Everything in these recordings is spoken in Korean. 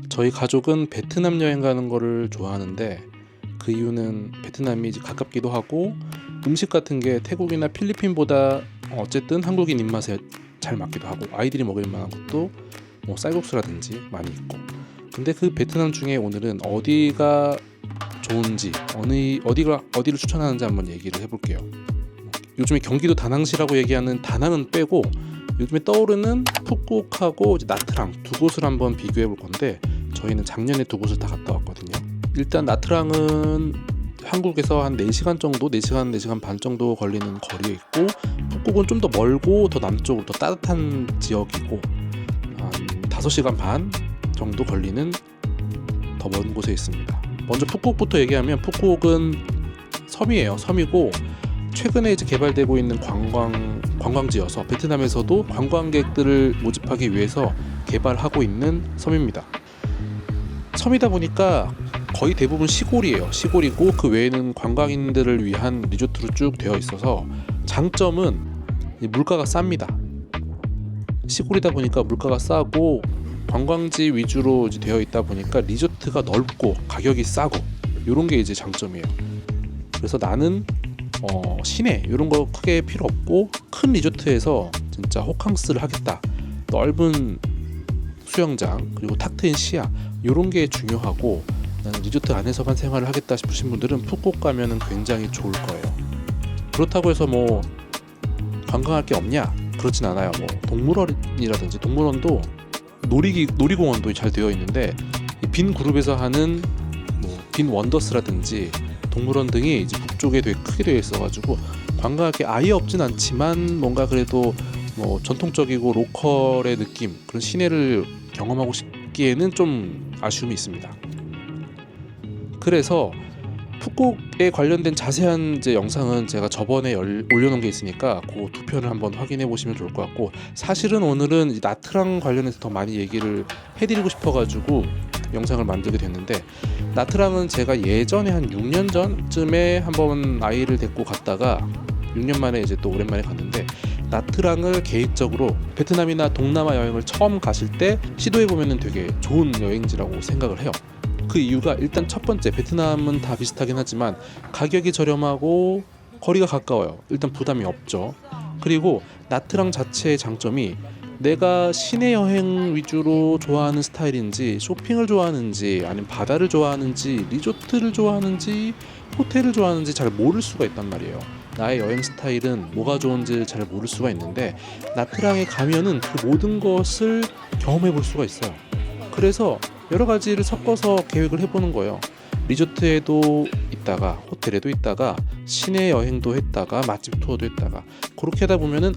저희 가족은 베트남 여행 가는 거를 좋아하는데 그 이유는 베트남이 이제 가깝기도 하고 음식 같은 게 태국이나 필리핀보다 어쨌든 한국인 입맛에 잘 맞기도 하고 아이들이 먹을 만한 것도 뭐 쌀국수라든지 많이 있고. 근데 그 베트남 중에 오늘은 어디가 좋은지 어디를 추천하는지 한번 얘기를 해볼게요. 요즘에 경기도 다낭시라고 얘기하는 다낭은 빼고 요즘에 떠오르는 푸꾸옥하고 이제 나트랑 두 곳을 한번 비교해 볼 건데 저희는 작년에 두 곳을 다 갔다 왔거든요. 일단 나트랑은 한국에서 한 4시간 정도, 4시간 반 정도 걸리는 거리에 있고 푸꾸옥은 좀 더 멀고 더 남쪽으로 더 따뜻한 지역이고 한 5시간 반 정도 걸리는 더 먼 곳에 있습니다. 먼저 푸꾸옥부터 얘기하면 푸꾸옥은 섬이에요. 섬이고 최근에 이제 개발되고 있는 관광지여서 베트남에서도 관광객들을 모집하기 위해서 개발하고 있는 섬입니다. 섬이다 보니까 거의 대부분 시골이에요. 시골이고 그 외에는 관광인들을 위한 리조트로 쭉 되어 있어서 장점은 물가가 쌉니다. 시골이다 보니까 물가가 싸고 관광지 위주로 이제 되어 있다 보니까 리조트가 넓고 가격이 싸고 이런 게 이제 장점이에요. 그래서 나는 시내 이런 거 크게 필요 없고 큰 리조트에서 진짜 호캉스를 하겠다, 넓은 수영장 그리고 탁 트인 시야 이런 게 중요하고 나는 리조트 안에서만 생활을 하겠다 싶으신 분들은 푸꾸옥 가면은 굉장히 좋을 거예요. 그렇다고 해서 뭐 관광할 게 없냐? 그렇진 않아요. 뭐 동물원이라든지 동물원도 놀이공원도 잘 되어 있는데 빈 그룹에서 하는 뭐 빈 원더스라든지 동물원 등이 이제 북쪽에 되게 크게 되어 있어가지고 관광할 게 아예 없진 않지만 뭔가 그래도 뭐 전통적이고 로컬의 느낌 그런 시내를 경험하고 싶기에는 좀 아쉬움이 있습니다. 그래서 푸꾸옥에 관련된 자세한 이제 영상은 제가 저번에 올려놓은 게 있으니까 그 두 편을 한번 확인해 보시면 좋을 것 같고 사실은 오늘은 나트랑 관련해서 더 많이 얘기를 해드리고 싶어가지고 영상을 만들게 됐는데 나트랑은 제가 예전에 한 6년 전쯤에 한번 아이를 데리고 갔다가 6년 만에 이제 또 오랜만에 갔는데 나트랑을 개인적으로 베트남이나 동남아 여행을 처음 가실 때 시도해보면 되게 좋은 여행지라고 생각을 해요. 그 이유가 일단 첫 번째 베트남은 다 비슷하긴 하지만 가격이 저렴하고 거리가 가까워요. 일단 부담이 없죠. 그리고 나트랑 자체의 장점이 내가 시내 여행 위주로 좋아하는 스타일인지 쇼핑을 좋아하는지 아니면 바다를 좋아하는지 리조트를 좋아하는지 호텔을 좋아하는지 잘 모를 수가 있단 말이에요. 나의 여행 스타일은 뭐가 좋은지 잘 모를 수가 있는데 나트랑에 가면은 그 모든 것을 경험해 볼 수가 있어요. 그래서 여러 가지를 섞어서 계획을 해보는 거예요. 리조트에도 있다가 호텔에도 있다가 시내 여행도 했다가 맛집 투어도 했다가 그렇게 하다 보면은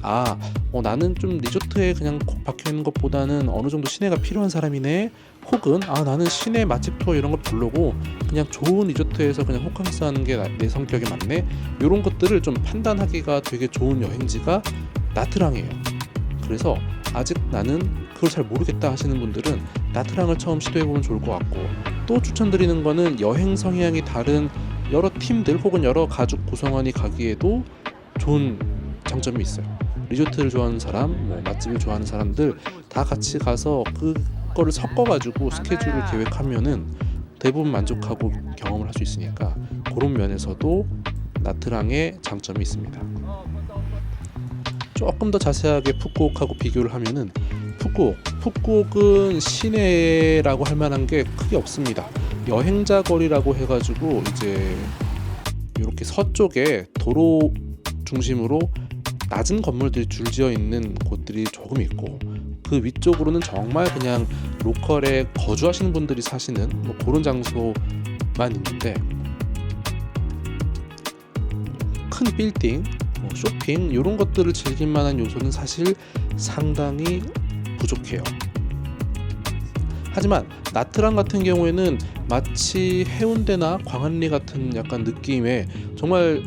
나는 좀 리조트에 그냥 콕 박혀있는 것보다는 어느 정도 시내가 필요한 사람이네, 혹은 나는 시내 맛집 투어 이런 거 별로고 그냥 좋은 리조트에서 그냥 호캉스 하는 게 내 성격에 맞네, 이런 것들을 좀 판단하기가 되게 좋은 여행지가 나트랑이에요. 그래서 아직 나는 그걸 잘 모르겠다 하시는 분들은 나트랑을 처음 시도해보면 좋을 것 같고, 또 추천드리는 거는 여행 성향이 다른 여러 팀들 혹은 여러 가족 구성원이 가기에도 좋은 장점이 있어요. 리조트를 좋아하는 사람, 뭐 맛집을 좋아하는 사람들 다 같이 가서 그거를 섞어가지고 스케줄을 계획하면은 대부분 만족하고 경험을 할 수 있으니까 그런 면에서도 나트랑의 장점이 있습니다. 조금 더 자세하게 푸꾸옥하고 비교를 하면은 푸꾸옥은 시내라고 할 만한 게 크게 없습니다. 여행자 거리라고 해가지고 이제 이렇게 서쪽에 도로 중심으로 낮은 건물들이 줄지어 있는 곳들이 조금 있고 그 위쪽으로는 정말 그냥 로컬에 거주하시는 분들이 사시는 뭐 그런 장소만 있는데 큰 빌딩, 쇼핑 이런 것들을 즐길 만한 요소는 사실 상당히 부족해요. 하지만 나트랑 같은 경우에는 마치 해운대나 광안리 같은 약간 느낌의 정말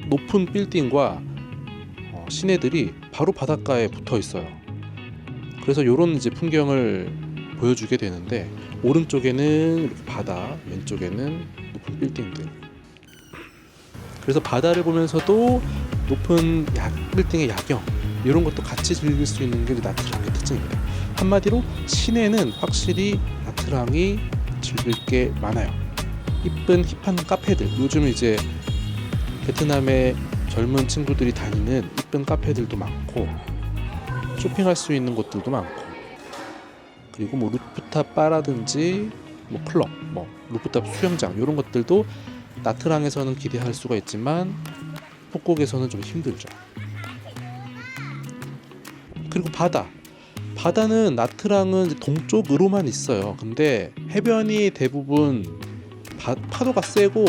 높은 빌딩과 시내들이 바로 바닷가에 붙어 있어요. 그래서 이런 이제 풍경을 보여주게 되는데 오른쪽에는 이렇게 바다, 왼쪽에는 높은 빌딩들. 그래서 바다를 보면서도 높은 빌딩의 야경 이런 것도 같이 즐길 수 있는 게 나트랑의 특징입니다. 한마디로 시내는 확실히 나트랑이 즐길 게 많아요. 이쁜 힙한 카페들, 요즘 이제 베트남의 젊은 친구들이 다니는 이쁜 카페들도 많고 쇼핑할 수 있는 곳들도 많고, 그리고 뭐 루프탑 바라든지 뭐 클럽, 뭐 루프탑 수영장 이런 것들도 나트랑에서는 기대할 수가 있지만 푸꾸옥에서는 좀 힘들죠. 그리고 바다는 나트랑은 이제 동쪽으로만 있어요. 근데 해변이 대부분 파도가 세고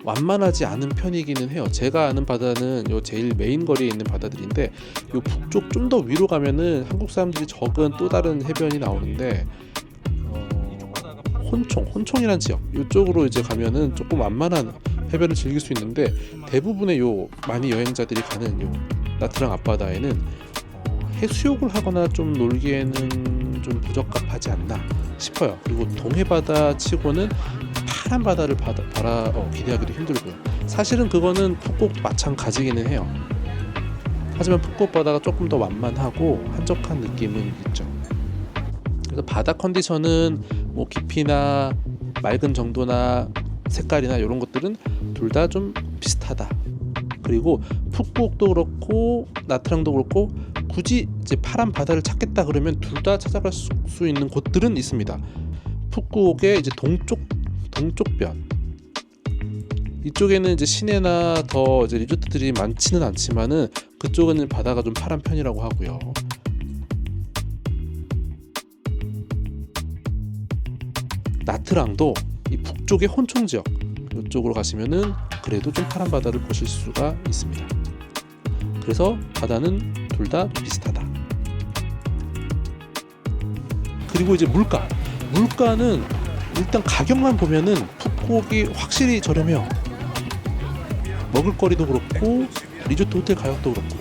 완만하지 않은 편이기는 해요. 제가 아는 바다는 요 제일 메인 거리에 있는 바다들인데, 요 북쪽 좀 더 위로 가면은 한국 사람들이 적은 또 다른 해변이 나오는데, 혼총이란 지역 이쪽으로 이제 가면은 조금 완만한 해변을 즐길 수 있는데, 대부분의 요 많이 여행자들이 가는 요 나트랑 앞바다에는 해수욕을 하거나 좀 놀기에는 좀 부적합하지 않나 싶어요. 그리고 동해바다 치고는 파란 바다를 기대하기도 힘들고요. 사실은 그거는 푸꾸옥도 마찬가지기는 해요. 하지만 푸꾸옥 바다가 조금 더 완만하고 한적한 느낌은 있죠. 그래서 바다 컨디션은 뭐 깊이나 맑은 정도나 색깔이나 이런 것들은 둘 다 좀 비슷하다. 그리고 푸꾸옥도 그렇고 나트랑도 그렇고 굳이 이제 파란 바다를 찾겠다 그러면 둘 다 찾아갈 수 있는 곳들은 있습니다. 푸꾸옥의 이제 동쪽변 이쪽에는 이제 시내나 더 이제 리조트들이 많지는 않지만은 그쪽은 바다가 좀 파란 편이라고 하고요. 나트랑도 이 북쪽의 혼총 지역 이쪽으로 가시면은 그래도 좀 파란 바다를 보실 수가 있습니다. 그래서 바다는 둘 다 비슷하다. 그리고 이제 물가는 일단 가격만 보면은 푸꾸옥이 확실히 저렴해요. 먹을거리도 그렇고 리조트 호텔 가격도 그렇고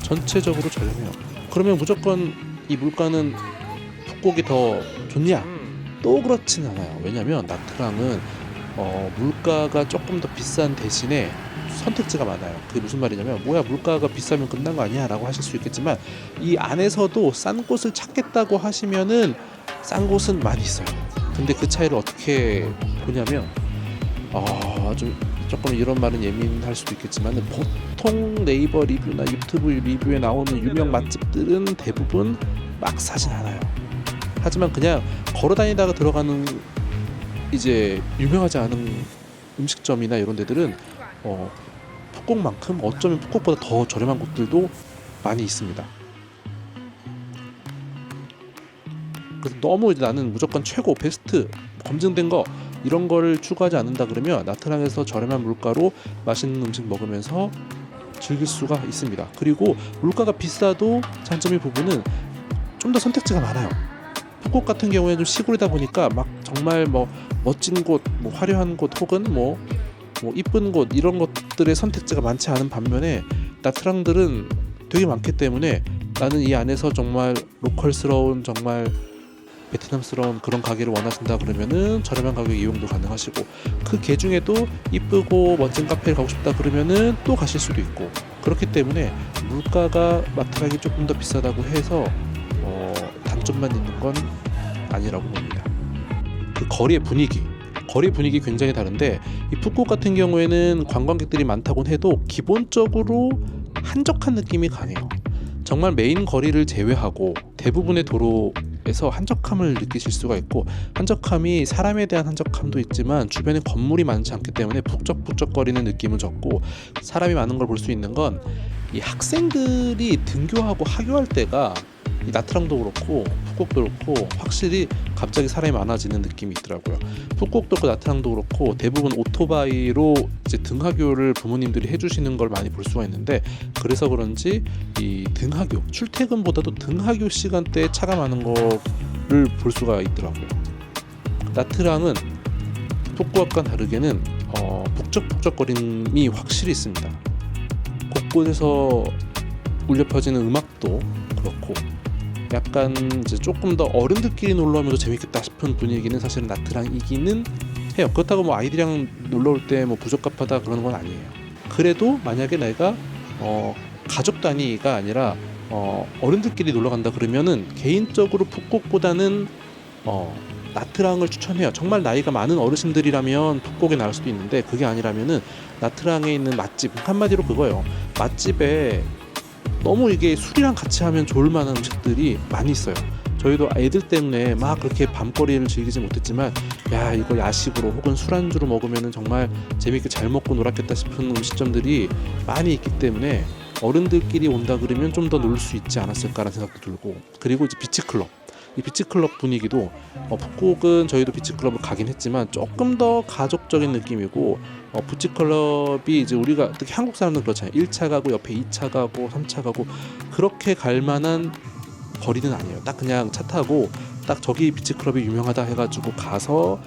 전체적으로 저렴해요. 그러면 무조건 이 물가는 푸꾸옥이 더 좋냐? 또 그렇진 않아요. 왜냐면 나트랑은 물가가 조금 더 비싼 대신에 선택지가 많아요. 그게 무슨 말이냐면, 뭐야 물가가 비싸면 끝난 거 아니야 라고 하실 수 있겠지만, 이 안에서도 싼 곳을 찾겠다고 하시면은 싼 곳은 많이 있어요. 근데 그 차이를 어떻게 보냐면, 조금 이런 말은 예민할 수도 있겠지만, 보통 네이버 리뷰나 유튜브 리뷰에 나오는 유명 맛집들은 대부분 막 사진 않아요. 하지만 그냥 걸어 다니다가 들어가는 이제 유명하지 않은 음식점이나 이런 데들은 푸꾸옥만큼 어쩌면 푸꾸옥보다 더 저렴한 곳들도 많이 있습니다. 그래서 너무 이제 나는 무조건 최고 베스트 검증된 거 이런 거를 추구하지 않는다 그러면 나트랑에서 저렴한 물가로 맛있는 음식 먹으면서 즐길 수가 있습니다. 그리고 물가가 비싸도 장점의 부분은 좀 더 선택지가 많아요. 푸꾸옥 같은 경우에는 좀 시골이다 보니까 막 정말 뭐 멋진 곳, 뭐 화려한 곳 혹은 뭐 이쁜 곳 이런 것들의 선택지가 많지 않은 반면에, 나트랑들은 되게 많기 때문에 나는 이 안에서 정말 로컬스러운 정말 베트남스러운 그런 가게를 원하신다 그러면은 저렴한 가격 이용도 가능하시고, 그 계중에도 이쁘고 멋진 카페를 가고 싶다 그러면은 또 가실 수도 있고, 그렇기 때문에 물가가 나트랑이 조금 더 비싸다고 해서 단점만 있는 건 아니라고 봅니다. 그 거리의 분위기 굉장히 다른데, 이 푸꾸옥 같은 경우에는 관광객들이 많다곤 해도 기본적으로 한적한 느낌이 강해요. 정말 메인 거리를 제외하고 대부분의 도로에서 한적함을 느끼실 수가 있고, 한적함이 사람에 대한 한적함도 있지만 주변에 건물이 많지 않기 때문에 북적북적거리는 느낌은 적고, 사람이 많은 걸 볼 수 있는 건 이 학생들이 등교하고 하교할 때가 이 나트랑도 그렇고 푸꾸옥도 그렇고 확실히 갑자기 사람이 많아지는 느낌이 있더라고요. 푸꾸옥도 그렇고 나트랑도 그렇고 대부분 오토바이로 이제 등하교를 부모님들이 해주시는 걸 많이 볼 수가 있는데, 그래서 그런지 이 등하교 출퇴근보다도 등하교 시간대에 차가 많은 거를 볼 수가 있더라고요. 나트랑은 푸꾸옥과 다르게는 북적북적거림이 확실히 있습니다. 곳곳에서 울려 퍼지는 음악도 그렇고, 약간 이제 조금 더 어른들끼리 놀러 오면서 재밌겠다 싶은 분위기는 사실은 나트랑이기는 해요. 그렇다고 뭐 아이들이랑 놀러 올 때 뭐 부적합하다 그러는 건 아니에요. 그래도 만약에 내가 가족 단위가 아니라 어른들끼리 놀러 간다 그러면은 개인적으로 푸꾸옥보다는 나트랑을 추천해요. 정말 나이가 많은 어르신들이라면 푸꾸옥에 나올 수도 있는데, 그게 아니라면은 나트랑에 있는 맛집, 한마디로 그거예요. 맛집에 너무 이게 술이랑 같이 하면 좋을 만한 음식들이 많이 있어요. 저희도 애들 때문에 막 그렇게 밤거리를 즐기지 못했지만, 야, 이거 야식으로 혹은 술안주로 먹으면 정말 재밌게 잘 먹고 놀았겠다 싶은 음식점들이 많이 있기 때문에 어른들끼리 온다 그러면 좀 더 놀 수 있지 않았을까라는 생각도 들고, 그리고 이제 비치클럽, 이 비치클럽 분위기도 푸꾸옥은 저희도 비치클럽을 가긴 했지만 조금 더 가족적인 느낌이고, 비치클럽이 이제 우리가 특히 한국 사람들은 그렇잖아요. 1차 가고 옆에 2차 가고 3차 가고 그렇게 갈 만한 거리는 아니에요. 딱 그냥 차 타고 딱 저기 비치클럽이 유명하다 해가지고 가서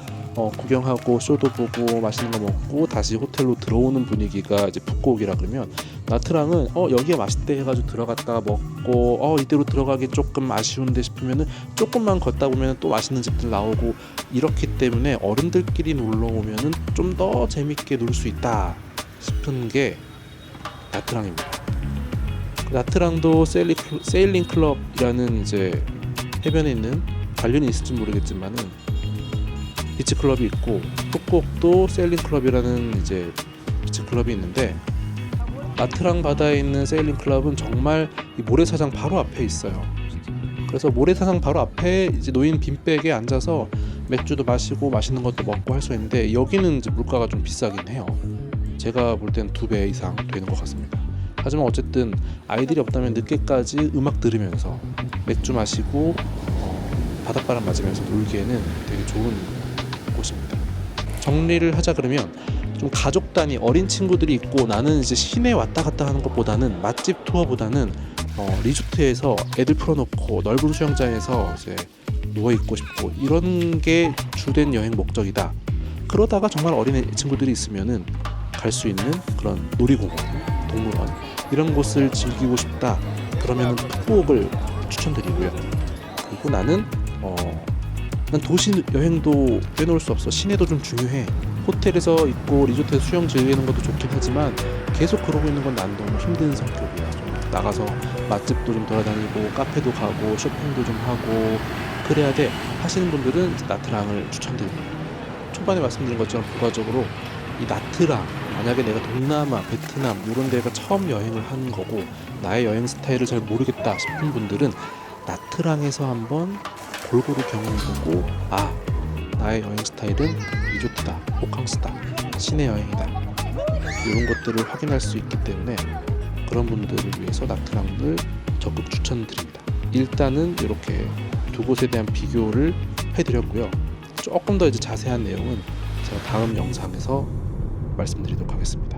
구경하고 쇼도 보고 맛있는 거 먹고 다시 호텔로 들어오는 분위기가 이제 푸꾸옥이라 그러면, 나트랑은 여기에 맛있대 해가지고 들어갔다가 먹고 이대로 들어가기 조금 아쉬운데 싶으면은 조금만 걷다 보면 또 맛있는 집들 나오고, 이렇기 때문에 어른들끼리 놀러 오면은 좀 더 재밌게 놀 수 있다 싶은 게 나트랑입니다. 나트랑도 세일링 클럽이라는 이제 해변에 있는, 관련이 있을지 모르겠지만은 비치 클럽이 있고, 푸꾸옥도 세일링 클럽이라는 이제 비치 클럽이 있는데, 나트랑 바다에 있는 세일링 클럽은 정말 이 모래사장 바로 앞에 있어요. 그래서 모래사장 바로 앞에 이제 놓인 빈백에 앉아서 맥주도 마시고 맛있는 것도 먹고 할 수 있는데, 여기는 이제 물가가 좀 비싸긴 해요. 제가 볼 때는 2배 이상 되는 것 같습니다. 하지만 어쨌든 아이들이 없다면 늦게까지 음악 들으면서 맥주 마시고 바닷바람 맞으면서 놀기에는 되게 좋은 곳입니다. 정리를 하자 그러면, 좀 가족 단위 어린 친구들이 있고 나는 이제 시내 왔다 갔다 하는 것보다는, 맛집 투어보다는 리조트에서 애들 풀어놓고 넓은 수영장에서 이제 누워 있고 싶고 이런 게 주된 여행 목적이다. 그러다가 정말 어린 친구들이 있으면은 갈 수 있는 그런 놀이공원, 동물원 이런 곳을 즐기고 싶다 그러면은 푸꾸옥을 추천드리고요. 그리고 나는 난 도시 여행도 빼놓을 수 없어. 시내도 좀 중요해. 호텔에서 있고 리조트에서 수영 즐기는 것도 좋긴 하지만 계속 그러고 있는 건 난 너무 힘든 성격이야. 좀 나가서 맛집도 좀 돌아다니고 카페도 가고 쇼핑도 좀 하고 그래야 돼 하시는 분들은 나트랑을 추천드립니다. 초반에 말씀드린 것처럼 부가적으로 이 나트랑, 만약에 내가 동남아, 베트남 이런 데가 처음 여행을 하는 거고 나의 여행 스타일을 잘 모르겠다 싶은 분들은 나트랑에서 한번 골고루 경험해보고, 나의 여행 스타일은 리조트다, 호캉스다, 시내 여행이다, 이런 것들을 확인할 수 있기 때문에 그런 분들을 위해서 나트랑을 적극 추천드립니다. 일단은 이렇게 두 곳에 대한 비교를 해드렸고요. 조금 더 이제 자세한 내용은 제가 다음 영상에서 말씀드리도록 하겠습니다.